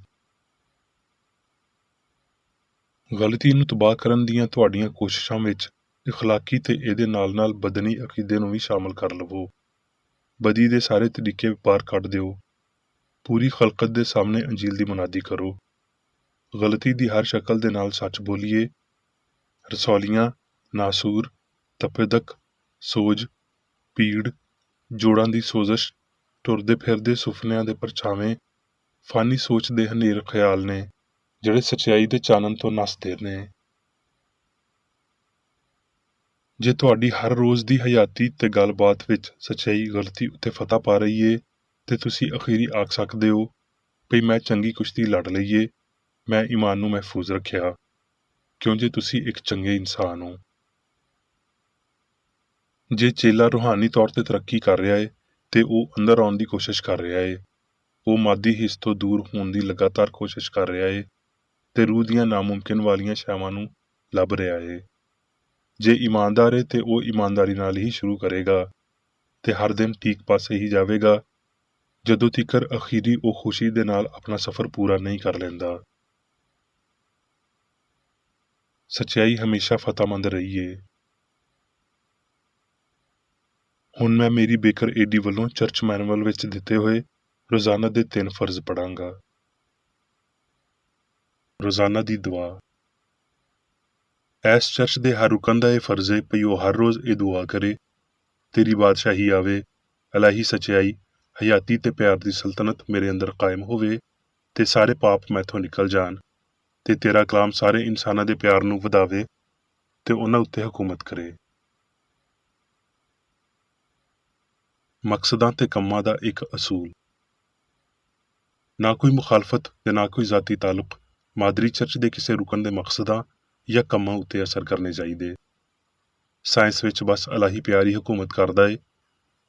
ਗਲਤੀ ਨੂੰ ਤਬਾਹ ਕਰਨ ਦੀਆਂ ਤੁਹਾਡੀਆਂ ਕੋਸ਼ਿਸ਼ਾਂ ਵਿੱਚ ਇਖਲਾਕੀ ਤੇ ਇਹਦੇ ਨਾਲ-ਨਾਲ ਬਦਨੀ ਅਕੀਦੇ ਨੂੰ ਵੀ ਸ਼ਾਮਲ ਕਰ ਲਵੋ। ਬਦੀ ਦੇ ਸਾਰੇ ਤਰੀਕੇ ਬਾਹਰ ਕੱਢ ਦਿਓ। ਪੂਰੀ ਖਲਕਤ ਦੇ ਸਾਹਮਣੇ ਅੰਜੀਲ ਦੀ ਮੁਨਾਦੀ ਕਰੋ। ਗਲਤੀ ਦੀ ਹਰ ਸ਼ਕਲ ਦੇ ਨਾਲ ਸੱਚ ਬੋਲੀਏ। ਰਸੌਲੀਆਂ, ਨਾਸੂਰ, ਤਪੇਦਕ, ਸੋਜ, ਪੀੜ, ਜੋੜਾਂ ਦੀ ਸੋਜ਼ਸ਼, ਟੁਰਦੇ ਫਿਰਦੇ ਸੁਪਨਿਆਂ ਦੇ ਪਰਛਾਵੇਂ, ਫਾਨੀ ਸੋਚ ਦੇ ਹਨੇਰ ਖਿਆਲ ਨੇ ਜਿਹੜੇ ਸੱਚਾਈ ਦੇ ਚਾਨਣ ਤੋਂ ਨੱਸਦੇ ਨੇ। ਜੇ ਤੁਹਾਡੀ ਹਰ ਰੋਜ਼ ਦੀ ਹਯਾਤੀ ਤੇ ਗੱਲਬਾਤ ਵਿੱਚ ਸੱਚਾਈ ਗਲਤੀ ਉੱਤੇ ਫਤਹ ਪਾ ਰਹੀ ਏ ਤੇ ਤੁਸੀਂ ਅਖੀਰੀ ਆਖ ਸਕਦੇ ਹੋ ਭਈ ਮੈਂ ਚੰਗੀ ਕੁਸ਼ਤੀ ਲੜ ਲਈਏ, ਮੈਂ ਈਮਾਨ ਨੂੰ ਮਹਿਫੂਜ਼ ਰੱਖਿਆ, ਕਿਉਂ ਜੇ ਤੁਸੀਂ ਇੱਕ ਚੰਗੇ ਇਨਸਾਨ ਹੋ। ਜੇ ਚੇਲਾ ਰੂਹਾਨੀ ਤੌਰ ਤੇ ਤਰੱਕੀ ਕਰ ਰਿਹਾ ਏ ਤੇ ਉਹ ਅੰਦਰ ਆਉਣ ਦੀ ਕੋਸ਼ਿਸ਼ ਕਰ ਰਿਹਾ ਏ, ਉਹ ਮਾਦੀ ਹਿੱਸ ਤੋਂ ਦੂਰ ਹੋਣ ਦੀ ਲਗਾਤਾਰ ਕੋਸ਼ਿਸ਼ ਕਰ ਰਿਹਾ ਏ ਤੇ ਰੂਹ ਦੀਆਂ ਨਾਮੁਮਕਿਨ ਵਾਲੀਆਂ ਸ਼ੈਵਾਂ ਨੂੰ ਲੱਭ ਰਿਹਾ ਏ। ਜੇ ਇਮਾਨਦਾਰ ਏ ਤੇ ਉਹ ਇਮਾਨਦਾਰੀ ਨਾਲ ਹੀ ਸ਼ੁਰੂ ਕਰੇਗਾ ਤੇ ਹਰ ਦਿਨ ਠੀਕ ਪਾਸੇ ਹੀ ਜਾਵੇਗਾ ਜਦੋਂ ਤੀਕਰ ਅਖੀਰੀ ਉਹ ਖੁਸ਼ੀ ਦੇ ਨਾਲ ਆਪਣਾ ਸਫ਼ਰ ਪੂਰਾ ਨਹੀਂ ਕਰ ਲੈਂਦਾ। ਸੱਚਾਈ ਹਮੇਸ਼ਾ ਫਤਹਮੰਦ ਰਹੀ ਏ। ਹੁਣ ਮੈਂ ਮੇਰੀ ਬੇਕਰ ਏਡੀ ਵੱਲੋਂ ਚਰਚ ਮੈਨੂਅਲ ਵਿੱਚ ਦਿੱਤੇ ਹੋਏ ਰੋਜ਼ਾਨਾ ਦੇ 3 ਫਰਜ਼ ਪੜਾਂਗਾ। ਰੋਜ਼ਾਨਾ ਦੀ ਦੁਆ। ਇਸ ਚਰਚ ਦੇ ਹਰ ਰੁਕਨ ਦਾ ਇਹ ਫਰਜ਼ ਏ ਭਈ ਉਹ ਹਰ ਰੋਜ਼ ਇਹ ਦੁਆ ਕਰੇ, ਤੇਰੀ ਬਾਦਸ਼ਾਹੀ ਆਵੇ, ਇਲਾਹੀ ਸੱਚਾਈ, ਹਯਾਤੀ ਤੇ ਪਿਆਰ ਦੀ ਸਲਤਨਤ ਮੇਰੇ ਅੰਦਰ ਕਾਇਮ ਹੋਵੇ ਤੇ ਸਾਰੇ ਪਾਪ ਮੈਥੋਂ ਨਿਕਲ ਜਾਣ ਤੇ ਤੇਰਾ ਕਲਾਮ ਸਾਰੇ ਇਨਸਾਨਾਂ ਦੇ ਪਿਆਰ ਨੂੰ ਵਧਾਵੇ ਤੇ ਉਹਨਾਂ ਉੱਤੇ ਹਕੂਮਤ ਕਰੇ। ਮਕਸਦਾਂ ਤੇ ਕੰਮਾਂ ਦਾ ਇੱਕ ਅਸੂਲ। ਨਾ ਕੋਈ ਮੁਖਾਲਫਤ ਤੇ ਨਾ ਕੋਈ ਜ਼ਾਤੀ ਤਾਲੁਕ ਮਾਦਰੀ ਚਰਚ ਦੇ ਕਿਸੇ ਰੁਕਨ ਦੇ ਮਕਸਦਾਂ ਜਾਂ ਕੰਮਾਂ ਉੱਤੇ ਅਸਰ ਕਰਨੇ ਚਾਹੀਦੇ। ਸਾਇੰਸ ਵਿੱਚ ਬਸ ਇਲਾਹੀ ਪਿਆਰ ਹੀ ਹਕੂਮਤ ਕਰਦਾ ਏ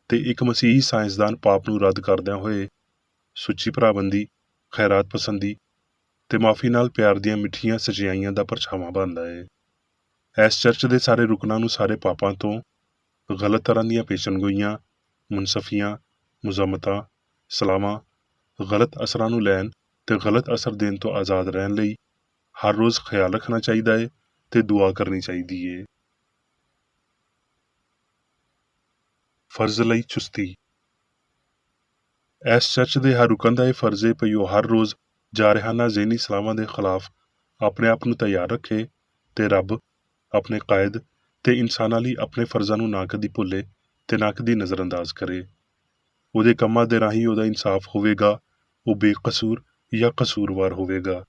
ਤੇ ਇੱਕ ਮਸੀਹੀ ਸਾਇੰਸਦਾਨ ਪਾਪ ਨੂੰ ਰੱਦ ਕਰਦਿਆਂ ਹੋਏ ਸੁੱਚੀ ਭਰਾਬੰਦੀ, ਖੈਰਾਤ ਪਸੰਦੀ ਤੇ ਮਾਫੀ ਨਾਲ ਪਿਆਰ ਦੀਆਂ ਮਿੱਠੀਆਂ ਸਚਾਈਆਂ ਦਾ ਪਰਛਾਵਾਂ ਬਣਦਾ ਏ। ਇਸ ਚਰਚ ਦੇ ਸਾਰੇ ਰੁਕਨਾਂ ਨੂੰ ਸਾਰੇ ਪਾਪਾਂ ਤੋਂ, ਗਲਤ ਤਰ੍ਹਾਂ ਦੀਆਂ ਪੇਸ਼ਨਗੋਈਆਂ, ਮੁਨਸਫੀਆਂ, ਮੁਜ਼ਮਤਾਂ, ਸਲਾਮਾਂ, ਗਲਤ ਅਸਰਾਂ ਨੂੰ ਲੈਣ ਤੇ ਗਲਤ ਅਸਰ ਦੇਣ ਤੋਂ ਆਜ਼ਾਦ ਰਹਿਣ ਲਈ ਹਰ ਰੋਜ਼ ਖਿਆਲ ਰੱਖਣਾ ਚਾਹੀਦਾ ਏ ਤੇ ਦੁਆ ਕਰਨੀ ਚਾਹੀਦੀ ਏ। ਫਰਜ਼ ਲਈ ਚੁਸਤੀ। ਇਸ ਚਰਚ ਦੇ ਹਰ ਰੁਕਨ ਦਾ ਇਹ ਫਰਜ਼ ਹੈ ਭਈ ਉਹ ਹਰ ਰੋਜ਼ ਜਾਰਹਾਨਾ ਜ਼ਹਿਨੀ ਸਲਾਹਾਂ ਦੇ ਖਿਲਾਫ ਆਪਣੇ ਆਪ ਨੂੰ ਤਿਆਰ ਰੱਖੇ ਤੇ ਰੱਬ, ਆਪਣੇ ਕਾਇਦ ਤੇ ਇਨਸਾਨਾਂ ਲਈ ਆਪਣੇ ਫਰਜ਼ਾਂ ਨੂੰ ਨਾ ਕਦੀ ਭੁੱਲੇ ਤੇ ਨਾ ਕਦੀ ਨਜ਼ਰਅੰਦਾਜ਼ ਕਰੇ। ਉਹਦੇ ਕੰਮਾਂ ਦੇ ਰਾਹੀਂ ਉਹਦਾ ਇਨਸਾਫ ਹੋਵੇਗਾ, ਉਹ ਬੇਕਸੂਰ ਜਾਂ ਕਸੂਰਵਾਰ ਹੋਵੇਗਾ।